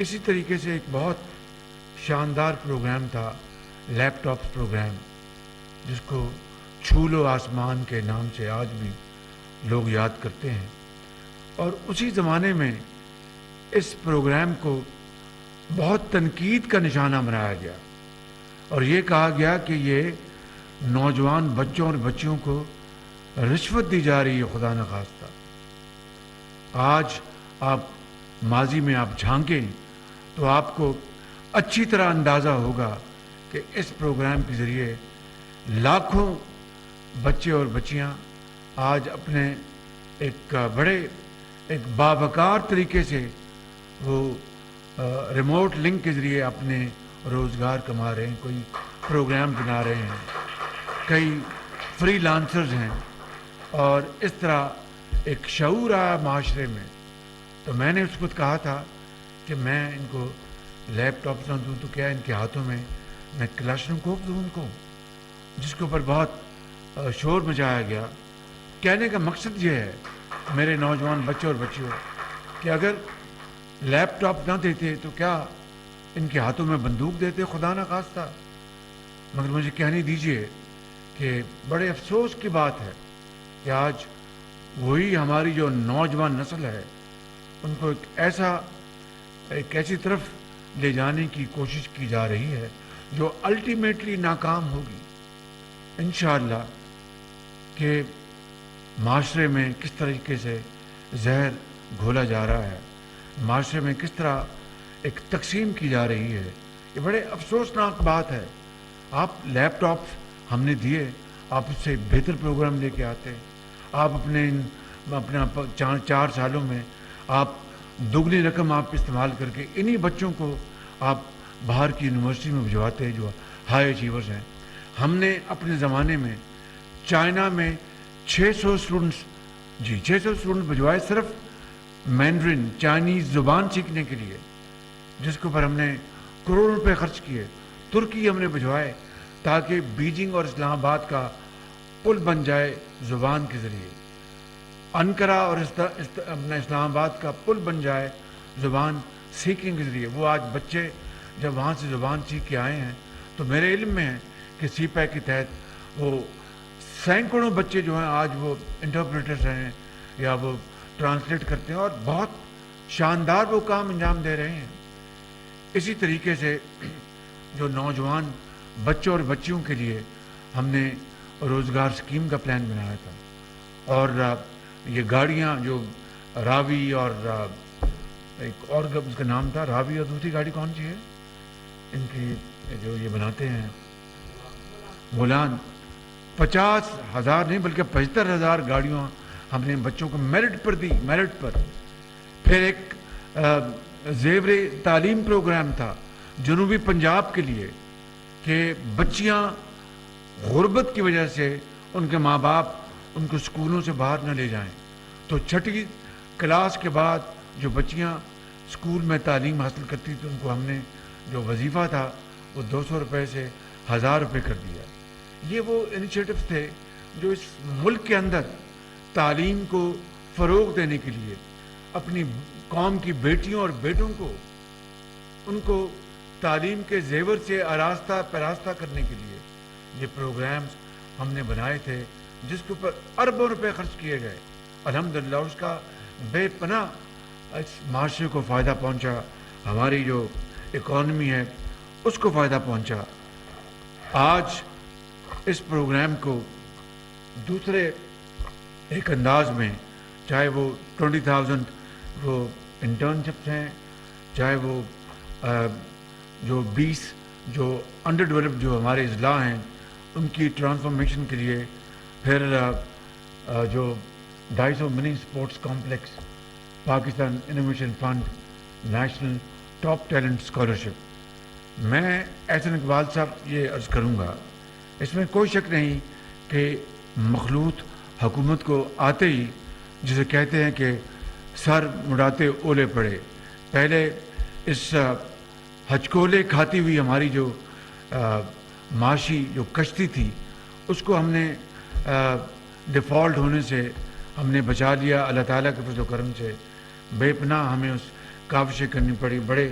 اسی طریقے سے ایک بہت شاندار پروگرام تھا لیپ ٹاپس پروگرام، جس کو چھو لو آسمان کے نام سے آج بھی لوگ یاد کرتے ہیں. اور اسی زمانے میں اس پروگرام کو بہت تنقید کا نشانہ بنایا گیا اور یہ کہا گیا کہ یہ نوجوان بچوں اور بچیوں کو رشوت دی جا رہی ہے خدا نخواستہ. آج آپ ماضی میں آپ جھانکیں تو آپ کو اچھی طرح اندازہ ہوگا کہ اس پروگرام کے ذریعے لاکھوں بچے اور بچیاں آج اپنے ایک باوقار طریقے سے وہ ریموٹ لنک کے ذریعے اپنے روزگار کما رہے ہیں، کوئی پروگرام بنا رہے ہیں، کئی فری لانسرز ہیں، اور اس طرح ایک شعور آیا معاشرے میں. تو میں نے اس کو کہا تھا کہ میں ان کو لیپ ٹاپ نہ دوں تو کیا ان کے ہاتھوں میں کلاشنکوف دوں ان کو، جس کے اوپر بہت شور مچایا گیا. کہنے کا مقصد یہ ہے میرے نوجوان بچوں اور بچیوں کہ اگر لیپ ٹاپ نہ دیتے تو کیا ان کے ہاتھوں میں بندوق دیتے خدا نہ خواستہ. مگر مجھے کہنے دیجئے کہ بڑے افسوس کی بات ہے کہ آج وہی ہماری جو نوجوان نسل ہے ان کو ایک ایسی طرف لے جانے کی کوشش کی جا رہی ہے جو الٹیمیٹلی ناکام ہوگی انشاءاللہ. کہ معاشرے میں کس طریقے سے زہر گھولا جا رہا ہے، معاشرے میں کس طرح ایک تقسیم کی جا رہی ہے، یہ بڑے افسوسناک بات ہے. آپ لیپ ٹاپ ہم نے دیے، آپ اس سے بہتر پروگرام لے کے آتے. آپ اپنے 4 سالوں میں آپ دگنی رقم آپ استعمال کر کے انہی بچوں کو آپ باہر کی یونیورسٹی میں بھجواتے ہیں جو ہائی اچیورز ہیں. ہم نے اپنے زمانے میں چائنا میں 600 اسٹوڈنٹس بھجوائے صرف مینڈرن چائنیز زبان سیکھنے کے لیے، جس کے اوپر ہم نے کروڑوں روپے خرچ کیے. ترکی ہم نے بھجوائے تاکہ بیجنگ اور اسلام آباد کا پل بن جائے زبان کے ذریعے، انقرہ اور اپنا اسلام آباد کا پل بن جائے زبان سیکھنے کے ذریعے. وہ آج بچے جب وہاں سے زبان سیکھ کے آئے ہیں تو میرے علم میں ہے کہ سی پیک کے تحت وہ سینکڑوں بچے جو ہیں آج وہ انٹرپریٹرز ہیں یا وہ ٹرانسلیٹ کرتے ہیں اور بہت شاندار وہ کام انجام دے رہے ہیں. اسی طریقے سے جو نوجوان بچوں اور بچیوں کے لیے ہم نے روزگار اسکیم کا پلان بنایا تھا، اور یہ گاڑیاں جو راوی اور ایک اور اس کا نام تھا راوی، اور دوسری گاڑی کون سی ہے ان کی جو یہ بناتے ہیں بولان، 50,000 نہیں بلکہ 75,000 گاڑیاں ہم نے بچوں کو میرٹ پر دی، میرٹ پر. پھر ایک زیور تعلیم پروگرام تھا جنوبی پنجاب کے لیے کہ بچیاں غربت کی وجہ سے ان کے ماں باپ ان کو اسکولوں سے باہر نہ لے جائیں، تو 6ٹھی کلاس کے بعد جو بچیاں اسکول میں تعلیم حاصل کرتی تھیں ان کو ہم نے جو وظیفہ تھا وہ 200 روپے سے 1000 روپے کر دیا. یہ وہ انیشیٹوز تھے جو اس ملک کے اندر تعلیم کو فروغ دینے کے لیے، اپنی قوم کی بیٹیوں اور بیٹوں کو ان کو تعلیم کے زیور سے آراستہ پیراستہ کرنے کے لیے یہ پروگرامز ہم نے بنائے تھے، جس کے اوپر اربوں روپے خرچ کیے گئے. الحمدللہ اس کا بے پناہ اس معاشرے کو فائدہ پہنچا، ہماری جو اکانومی ہے اس کو فائدہ پہنچا. آج اس پروگرام کو دوسرے ایک انداز میں، چاہے وہ 20,000 وہ انٹرنشپس ہیں، چاہے وہ جو 20 جو انڈر ڈیولپڈ جو ہمارے اضلاع ہیں ان کی ٹرانسفارمیشن کے لیے، پھر جو 250 mini sports complex, Pakistan innovation fund, national top talent scholarship. میں احسن اقبال صاحب یہ عرض کروں گا، اس میں کوئی شک نہیں کہ مخلوط حکومت کو آتے ہی جسے کہتے ہیں کہ سر مڑاتے اولے پڑے، پہلے اس ہچکولے کھاتی ہوئی ہماری جو معاشی جو کشتی تھی اس کو ہم نے ڈیفالٹ ہونے سے ہم نے بچا لیا. اللہ تعالیٰ کے فضل و کرم سے بے پناہ ہمیں اس کاوشیں کرنی پڑی، بڑے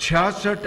66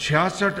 66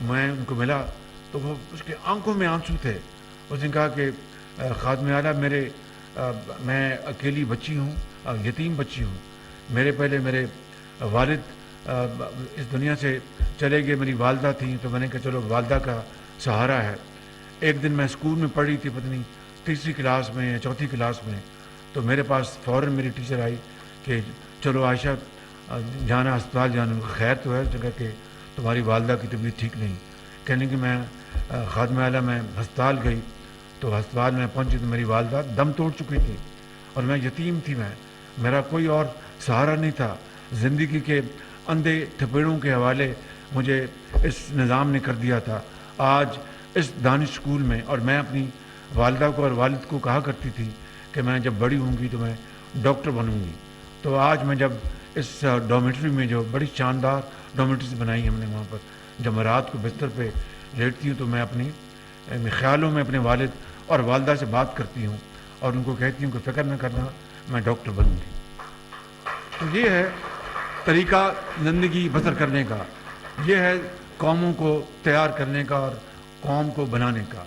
میں ان کو ملا تو وہ اس کے آنکھوں میں آنسو تھے. اس نے کہا کہ خادم اعلیٰ میں اکیلی بچی ہوں, یتیم بچی ہوں. پہلے میرے والد اس دنیا سے چلے گئے, میری والدہ تھیں, تو میں نے کہا چلو والدہ کا سہارا ہے. ایک دن میں اسکول میں پڑھی تھی, پتہ نہیں تیسری کلاس میں یا چوتھی کلاس میں, تو میرے پاس فوراً میری ٹیچر آئی کہ چلو عائشہ جانا ہسپتال جانا. خیر تو ہے, جگہ کہ تمہاری والدہ کی طبیعت ٹھیک نہیں. کہنے کہ میں خادم اعلیٰ میں ہسپتال گئی, تو ہسپتال میں پہنچی تو میری والدہ دم توڑ چکی تھی, اور میں یتیم تھی. میرا کوئی اور سہارا نہیں تھا. زندگی کے اندھے تھپیڑوں کے حوالے مجھے اس نظام نے کر دیا تھا. آج اس دانش اسکول میں, اور میں اپنی والدہ کو اور والد کو کہا کرتی تھی کہ میں جب بڑی ہوں گی تو میں ڈاکٹر بنوں گی. تو آج میں جب اس ڈومیٹری میں, جو بڑی شاندار ڈومیٹریز بنائی ہم نے وہاں پر, جب میں رات کو بستر پہ لیٹتی ہوں تو میں اپنی خیالوں میں اپنے والد اور والدہ سے بات کرتی ہوں اور ان کو کہتی ہوں کہ فکر نہ کرنا, میں ڈاکٹر بنوں گی. تو یہ ہے طریقہ زندگی بسر کرنے کا, یہ ہے قوموں کو تیار کرنے کا اور قوم کو بنانے کا.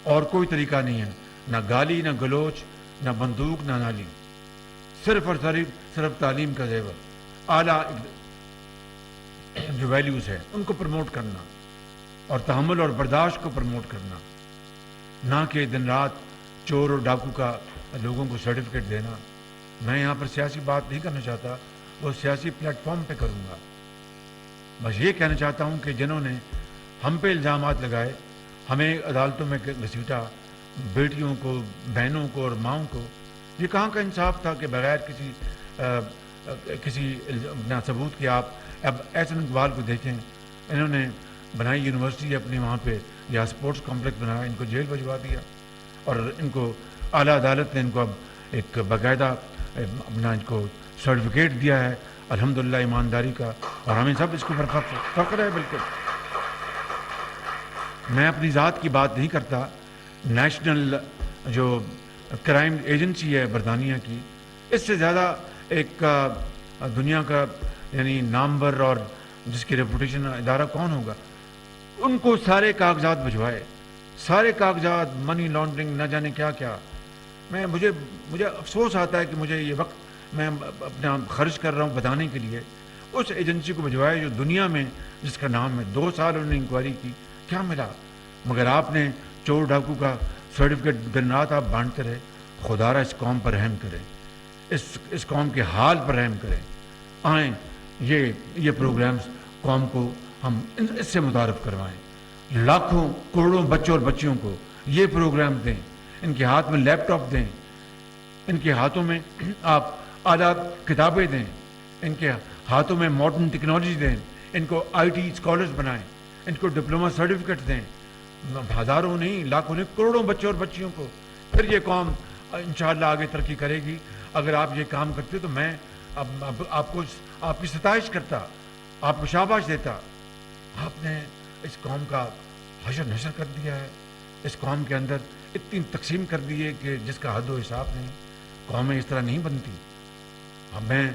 اور کوئی طریقہ نہیں ہے, نہ گالی, نہ گلوچ, نہ بندوق, نہ نالی. صرف اور صرف تعلیم کا زیور, اعلیٰ جو ویلیوز ہیں ان کو پروموٹ کرنا, اور تحمل اور برداشت کو پروموٹ کرنا, نہ کہ دن رات چور اور ڈاکو کا لوگوں کو سرٹیفکیٹ دینا. میں یہاں پر سیاسی بات نہیں کرنا چاہتا, وہ سیاسی پلیٹ فارم پہ کروں گا. بس یہ کہنا چاہتا ہوں کہ جنہوں نے ہم پہ الزامات لگائے, ہمیں عدالتوں میں گھسیٹا, بیٹیوں کو, بہنوں کو اور ماؤں کو, یہ کہاں کا انصاف تھا کہ بغیر کسی ثبوت کے آپ اب احسن اقبال کو دیکھیں, انہوں نے بنائی یونیورسٹی اپنے وہاں پہ, یا اسپورٹس کمپلیکس بنایا, ان کو جیل بھجوا دیا, اور ان کو اعلیٰ عدالت نے ان کو اب ایک باقاعدہ اپنا ان کو سرٹیفکیٹ دیا ہے الحمدللہ ایمانداری کا, اور ہمیں سب اس کے اوپر فخر ہے. بالکل میں اپنی ذات کی بات نہیں کرتا. نیشنل جو کرائم ایجنسی ہے برطانیہ کی, اس سے زیادہ ایک دنیا کا یعنی نامور اور جس کی ریپوٹیشن ادارہ کون ہوگا. ان کو سارے کاغذات بھجوائے, سارے کاغذات, منی لانڈرنگ, نہ جانے کیا کیا. مجھے افسوس آتا ہے کہ مجھے یہ وقت میں اپنا خرچ کر رہا ہوں بتانے کے لیے. اس ایجنسی کو بھجوائے جو دنیا میں جس کا نام ہے, 2 سال انہوں نے انکوائری کی, کیا ملا. مگر آپ نے چور ڈاکو کا سرٹیفکیٹ دن رات آپ بانٹتے رہے. خدا را اس قوم پر رحم کرے, اس قوم کے حال پر رحم کرے. آئیں یہ پروگرامز قوم کو ہم اس سے متعارف کروائیں. لاکھوں کروڑوں بچوں اور بچیوں کو یہ پروگرام دیں, ان کے ہاتھ میں لیپ ٹاپ دیں, ان کے ہاتھوں میں آپ اعلیٰ کتابیں دیں, ان کے ہاتھوں میں ماڈرن ٹیکنالوجی دیں, ان کو آئی ٹی اسکالرز بنائیں, ان کو ڈپلومہ سرٹیفکیٹ دیں. ہزاروں نہیں, لاکھوں نہیں, کروڑوں بچوں اور بچیوں کو. پھر یہ قوم انشاءاللہ آگے ترقی کرے گی. اگر آپ یہ کام کرتے تو میں آپ کی ستائش کرتا, آپ کو شاباش دیتا. آپ نے اس قوم کا حشر نشر کر دیا ہے, اس قوم کے اندر اتنی تقسیم کر دی ہے کہ جس کا حد و حساب نہیں. قومیں اس طرح نہیں بنتی. میں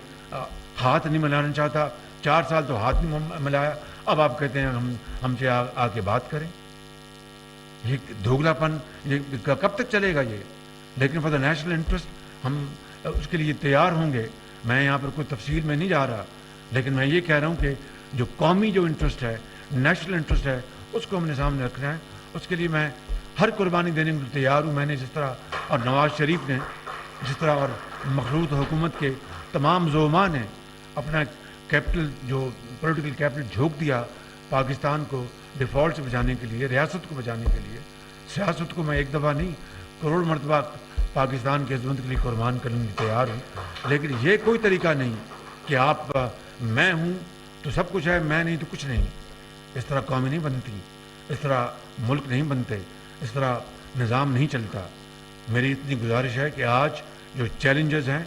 ہاتھ نہیں ملانا چاہتا, 4 سال تو ہاتھ نہیں ملایا, اب آپ کہتے ہیں ہم سے آ کے بات کریں. یہ دھوگلا پن یہ کب تک چلے گا یہ. لیکن فار دا نیشنل انٹرسٹ ہم اس کے لیے تیار ہوں گے. میں یہاں پر کوئی تفصیل میں نہیں جا رہا, لیکن میں یہ کہہ رہا ہوں کہ جو قومی جو انٹرسٹ ہے, نیشنل انٹرسٹ ہے, اس کو ہم نے سامنے رکھنا ہے. اس کے لیے میں ہر قربانی دینے کو تیار ہوں. میں نے جس طرح, اور نواز شریف نے جس طرح, اور مخلوط حکومت کے تمام زعماء نے اپنا کیپٹل, جو پولیٹیکل کیپٹل جھونک دیا پاکستان کو ڈیفالٹ سے بچانے کے لیے, ریاست کو بچانے کے لیے. سیاست کو میں ایک دفعہ نہیں, کروڑ مرتبہ پاکستان کی عظمت کے لیے قربان کرنے کی تیار ہوں. لیکن یہ کوئی طریقہ نہیں کہ آپ میں ہوں تو سب کچھ ہے, میں نہیں تو کچھ نہیں. اس طرح قومیں نہیں بنتی, اس طرح ملک نہیں بنتے, اس طرح نظام نہیں چلتا. میری اتنی گزارش ہے کہ آج جو چیلنجز ہیں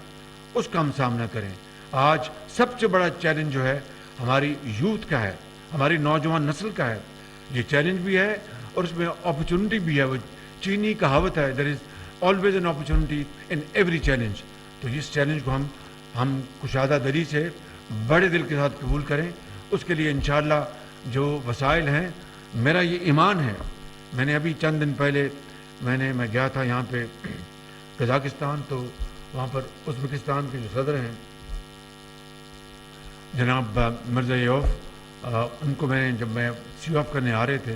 اس کا ہم سامنا کریں. آج سب سے بڑا چیلنج جو ہے ہماری یوتھ کا ہے, ہماری نوجوان نسل کا ہے. یہ چیلنج بھی ہے اور اس میں اپرچونٹی بھی ہے. وہ چینی کہاوت ہے, there is always an opportunity in every challenge. تو اس چیلنج کو ہم کشادہ دلی سے بڑے دل کے ساتھ قبول کریں. اس کے لیے انشاءاللہ جو وسائل ہیں میرا یہ ایمان ہے. میں نے ابھی چند دن پہلے میں گیا تھا یہاں پہ قزاقستان, تو وہاں پر ازبکستان کے جو صدر ہیں جناب مرزایوف, ان کو میں نے جب میں سی آف کرنے آ رہے تھے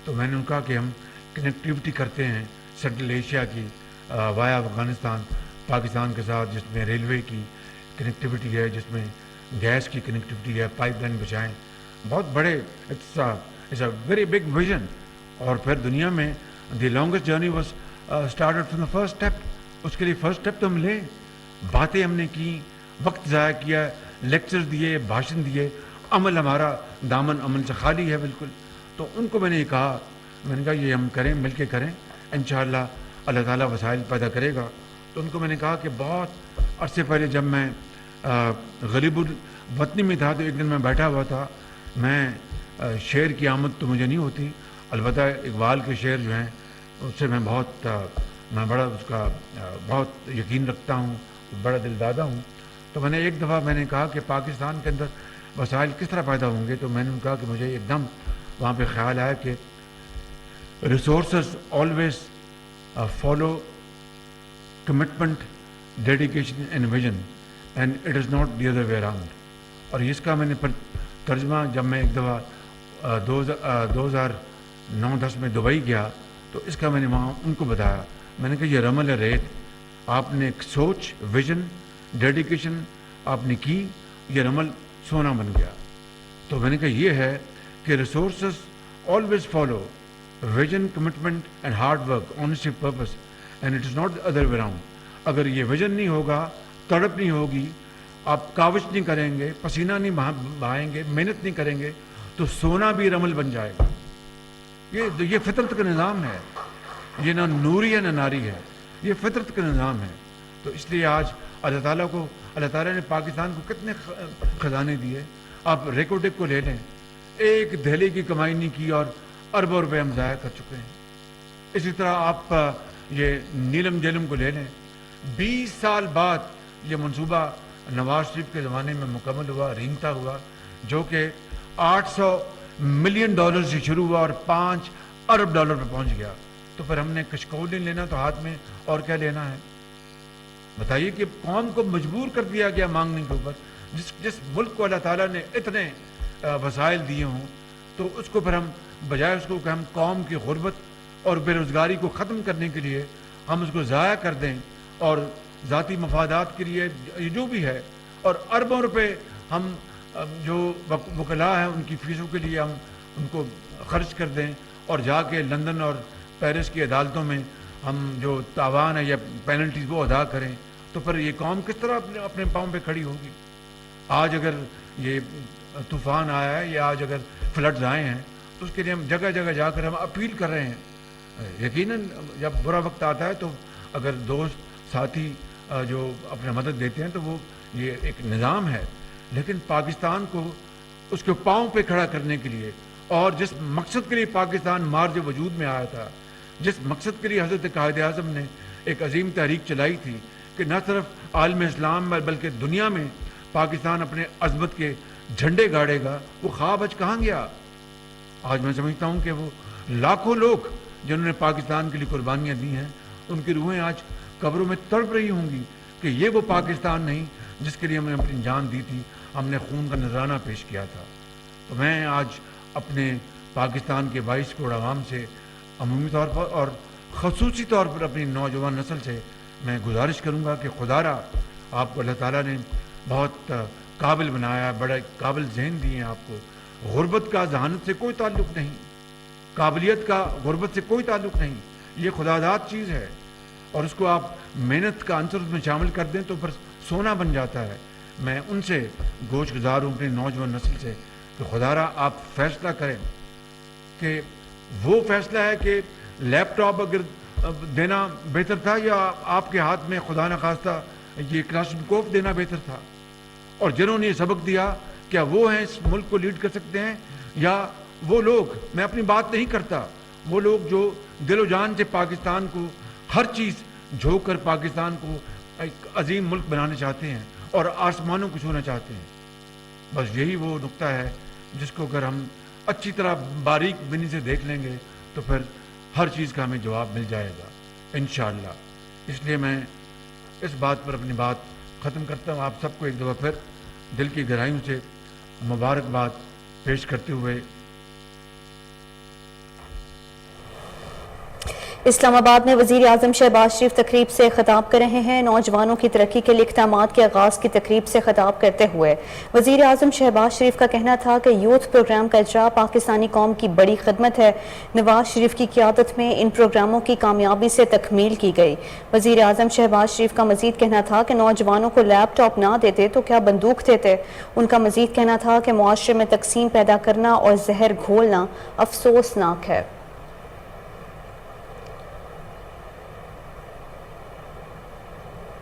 تو میں نے ان کا کہ ہم کنیکٹیوٹی کرتے ہیں سینٹرل ایشیا کی وایا افغانستان پاکستان کے ساتھ, جس میں ریلوے کی کنیکٹیوٹی ہے, جس میں گیس کی کنیکٹیوٹی ہے, پائپ لائن بچائیں, بہت بڑے, it's a very big vision. اور پھر دنیا میں the longest journey was started from the first step. اس کے لیے فرسٹ اسٹیپ تو ہم لیں. باتیں ہم نے کی, وقت ضائع کیا, لیکچر دیے, بھاشن دیے, عمل ہمارا دامن عمل سے خالی ہے بالکل. تو ان کو میں نے یہ کہا, میں نے کہا یہ ہم کریں, مل کے کریں, انشاءاللہ اللہ تعالیٰ وسائل پیدا کرے گا. تو ان کو میں نے کہا کہ بہت عرصے پہلے جب میں غریب الوطنی میں تھا تو ایک دن میں بیٹھا ہوا تھا. میں شعر کی آمد تو مجھے نہیں ہوتی, البتہ اقبال کے شعر جو ہیں اس سے میں بڑا اس کا بہت یقین رکھتا ہوں, بڑا دل دادا ہوں. تو میں نے ایک دفعہ میں نے کہا کہ پاکستان کے اندر وسائل کس طرح پیدا ہوں گے. تو میں نے کہا کہ مجھے ایک دم وہاں پہ خیال آیا کہ resources always follow commitment, dedication and vision, and it is not the other way around. اور اس کا میں نے ترجمہ جب میں ایک دفعہ 2009-10 میں دبئی گیا تو اس کا میں نے وہاں ان کو بتایا. میں نے کہا یہ رمل ہے ریت, آپ نے ایک سوچ, ویژن, ڈیڈیکیشن آپ نے کی, یہ رمل سونا بن گیا. تو میں نے کہا یہ ہے کہ resources always follow vision, commitment and hard work, honesty, purpose, and it is not the other way around. اگر یہ ویژن نہیں ہوگا, تڑپ نہیں ہوگی, آپ کاوش نہیں کریں گے, پسینہ نہیں بہائیں گے, محنت نہیں کریں گے, تو سونا بھی رمل بن جائے گا. یہ فطرت کا نظام ہے, یہ نہ نوری ہے نہ ناری ہے, یہ فطرت کا نظام ہے. تو اس لیے آج اللہ تعالیٰ نے پاکستان کو کتنے خزانے دیے. آپ ریکوڈک کو لے لیں, ایک دہلی کی کمائی نہیں کی اور اربوں روپے ہم ضائع کر چکے ہیں. اسی طرح آپ یہ نیلم جیلم کو لے لیں, 20 سال بعد یہ منصوبہ نواز شریف کے زمانے میں مکمل ہوا, رینگتا ہوا, جو کہ $800 ملین سے شروع ہوا اور $5 ارب پہ پہنچ گیا. تو پھر ہم نے کشکول نہیں لینا تو ہاتھ میں اور کیا لینا ہے بتائیے. کہ قوم کو مجبور کر دیا گیا مانگنے کے اوپر. جس ملک کو اللہ تعالیٰ نے اتنے وسائل دیے ہوں, تو اس کو پھر ہم بجائے اس کو کہ ہم قوم کی غربت اور بے روزگاری کو ختم کرنے کے لیے ہم اس کو ضائع کر دیں اور ذاتی مفادات کے لیے جو بھی ہے, اور اربوں روپے ہم جو وکلاء ہیں ان کی فیسوں کے لیے ہم ان کو خرچ کر دیں, اور جا کے لندن اور پیرس کی عدالتوں میں ہم جو تاوان ہے یا پینلٹیز وہ ادا کریں, تو پھر یہ قوم کس طرح اپنے پاؤں پہ کھڑی ہوگی. آج اگر یہ طوفان آیا ہے یا آج اگر فلڈز آئے ہیں تو اس کے لیے ہم جگہ جگہ جا کر ہم اپیل کر رہے ہیں. یقیناً جب برا وقت آتا ہے تو اگر دوست ساتھی جو اپنے مدد دیتے ہیں تو وہ یہ ایک نظام ہے, لیکن پاکستان کو اس کے پاؤں پہ کھڑا کرنے کے لیے, اور جس مقصد کے لیے پاکستان مارج وجود میں آیا تھا, جس مقصد کے لیے حضرت قائد اعظم نے ایک عظیم تحریک چلائی تھی کہ نہ صرف عالم اسلام میں بلکہ دنیا میں پاکستان اپنے عظمت کے جھنڈے گاڑے گا, وہ خواب آج کہاں گیا. آج میں سمجھتا ہوں کہ وہ لاکھوں لوگ جنہوں نے پاکستان کے لیے قربانیاں دی ہیں, ان کی روحیں آج قبروں میں تڑپ رہی ہوں گی کہ یہ وہ پاکستان نہیں جس کے لیے ہم نے اپنی جان دی تھی, ہم نے خون کا نذرانہ پیش کیا تھا. تو میں آج اپنے پاکستان کے 22 کروڑ عوام سے عمومی طور پر اور خصوصی طور پر اپنی نوجوان نسل سے میں گزارش کروں گا کہ خدارا آپ کو اللہ تعالیٰ نے بہت قابل بنایا, بڑے قابل ذہن دیے ہیں آپ کو. غربت کا ذہانت سے کوئی تعلق نہیں, قابلیت کا غربت سے کوئی تعلق نہیں, یہ خداداد چیز ہے, اور اس کو آپ محنت کا عنصر میں شامل کر دیں تو پھر سونا بن جاتا ہے. میں ان سے گوش گزار ہوں اپنی نوجوان نسل سے کہ خدارا آپ فیصلہ کریں کہ وہ فیصلہ ہے کہ لیپ ٹاپ اگر دینا بہتر تھا یا آپ کے ہاتھ میں خدا نخواستہ یہ کلاشنکوف دینا بہتر تھا. اور جنہوں نے یہ سبق دیا کیا وہ ہیں اس ملک کو لیڈ کر سکتے ہیں, یا وہ لوگ, میں اپنی بات نہیں کرتا, وہ لوگ جو دل و جان سے پاکستان کو ہر چیز جھونک کر پاکستان کو ایک عظیم ملک بنانا چاہتے ہیں اور آسمانوں کو چھونا چاہتے ہیں. بس یہی وہ نقطہ ہے جس کو اگر ہم اچھی طرح باریک بینی سے دیکھ لیں گے تو پھر ہر چیز کا ہمیں جواب مل جائے گا انشاءاللہ. اس لیے میں اس بات پر اپنی بات ختم کرتا ہوں. آپ سب کو ایک دفعہ پھر دل کی گہرائیوں سے مبارکباد پیش کرتے ہوئے اسلام آباد میں وزیر اعظم شہباز شریف تقریب سے خطاب کر رہے ہیں. نوجوانوں کی ترقی کے لیے اقدامات کے آغاز کی تقریب سے خطاب کرتے ہوئے وزیر اعظم شہباز شریف کا کہنا تھا کہ یوتھ پروگرام کا اجرا پاکستانی قوم کی بڑی خدمت ہے. نواز شریف کی قیادت میں ان پروگراموں کی کامیابی سے تکمیل کی گئی. وزیر اعظم شہباز شریف کا مزید کہنا تھا کہ نوجوانوں کو لیپ ٹاپ نہ دیتے تو کیا بندوق دیتے. ان کا مزید کہنا تھا کہ معاشرے میں تقسیم پیدا کرنا اور زہر گھولنا افسوسناک ہے.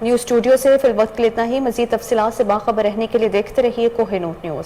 نیوز اسٹوڈیو سے فی الوقت کے لیے اتنا ہی. مزید تفصیلات سے باخبر رہنے کے لیے دیکھتے رہیے کوہ نوٹ نیوز.